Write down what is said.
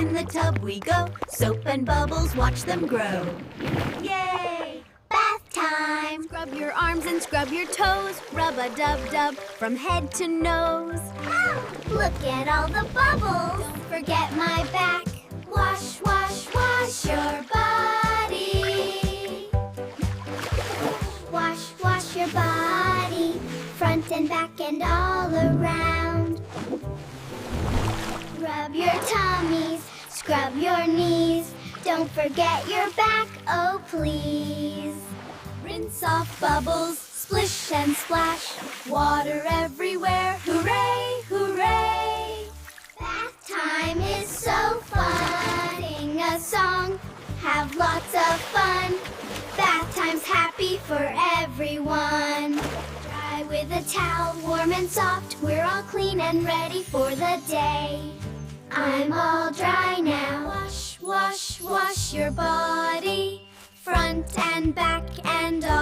in the tub we go. Soap and bubbles, watch them grow. Yay! Bath time! Scrub your arms and scrub your toes. Rub-a-dub-dub from head to nose. Oh, look at all the bubbles. Don't forget my back. Wash, wash, wash your body. Wash, wash your body. Front and back and all around. Rub your tummies, scrub your knees. Don't forget your back, oh please. Rinse off bubbles, splish and splash. Water everywhere, hooray, hooray! Bath time is so fun. Sing a song, have lots of fun. Bath time's happy for everyone. Dry with a towel, warm and soft. We're all clean and ready for the day. I'm all dry now. Wash, wash, wash your body. Front and back and all